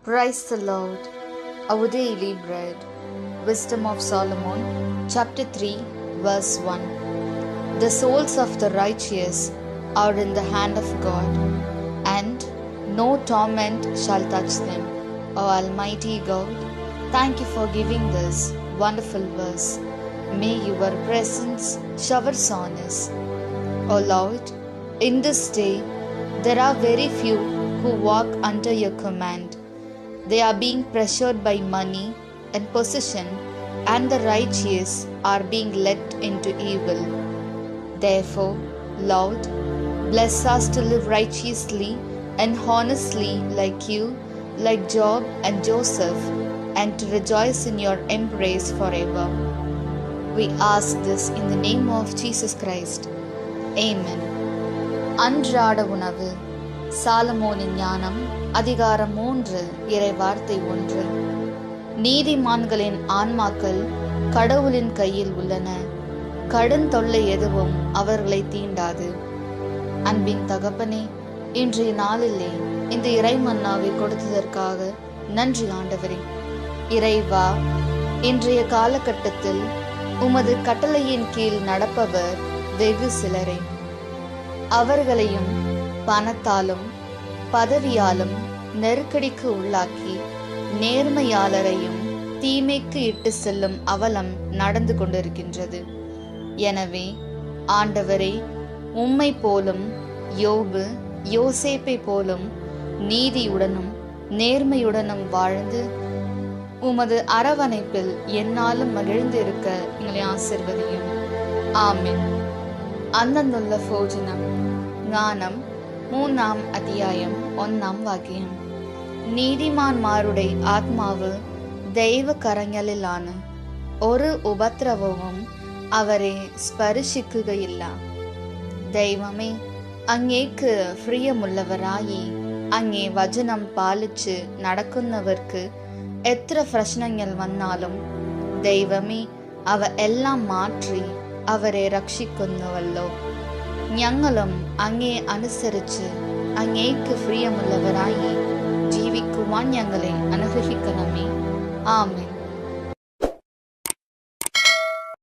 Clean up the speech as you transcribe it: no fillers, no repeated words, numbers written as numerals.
Praise the Lord. Our daily bread. Wisdom of Solomon, chapter 3, verse 1. The souls of the righteous are in the hand of God, and no torment shall touch them. O Almighty God, thank you for giving this wonderful verse. May your presence showers on us. O Lord, in this day, there are very few who walk under your command. They are being pressured by money and possession, and the righteous are being led into evil. Therefore, Lord, bless us to live righteously and honestly like you, like Job and Joseph, and to rejoice in your embrace forever. We ask this in the name of Jesus Christ. Amen. அன்றாட உணவு. சாலமோனின் ஞானம் அதிகாரம் 3 இறைவார்த்தை 1. நீதிமான்களின் ஆன்மாக்கள் கடவுளின் கையில் உள்ளன. கடும் தொல்லை எதுவும் அவர்களை தீண்டாது. அன்பின் தகப்பனே, இன்றைய நாளிலே இந்த இறைமன்னாவை கொடுத்ததற்காக நன்றி ஆண்டவரே. இறைவா, இன்றைய காலகட்டத்தில் உமது கட்டளையின் கீழ் நடப்பவர் வெகு சிலரே. அவர்களையும் பணத்தாலும் பதவியாலும் நெருக்கடிக்கு உள்ளாக்கி நேர்மையாளரையும் தீமைக்கு இட்டு செல்லும் அவலம் நடந்து கொண்டிருக்கின்றது. எனவே ஆண்டவரே, உம்மை போலும் யோபு யோசேப்பை போலும் நீதியுடனும் நேர்மையுடனும் வாழ்ந்து உமது அரவணைப்பில் என்னாலும் மகிழ்ந்திருக்க எங்களை ஆசிர்வதியும். ஆமென். അന്നുള്ള ഭോജനം. ജ്ഞാനം 3 അധ്യായം 1 വാക്യം. നീതിമാന്മാരുടെ ആത്മാവ് ദൈവകരങ്ങളിലാണ്. ഒരു ഉപദ്രവവും അവരെ സ്പർശിക്കുകയില്ല. ദൈവമേ, അങ്ങേക്ക് പ്രിയമുള്ളവരായി അങ്ങേ വചനം പാലിച്ച് നടക്കുന്നവർക്ക് എത്ര പ്രശ്നങ്ങൾ വന്നാലും ദൈവമേ അവ എല്ലാം മാറ്റി അവരെ രക്ഷിക്കുന്നുവല്ലോ. ഞങ്ങളും അങ്ങേ അനുസരിച്ച് അങ്ങേക്ക് പ്രിയമുള്ളവരായി ജീവിക്കുവാൻ ഞങ്ങളെ അനുഗ്രഹിക്കണമേ. ആമേൻ.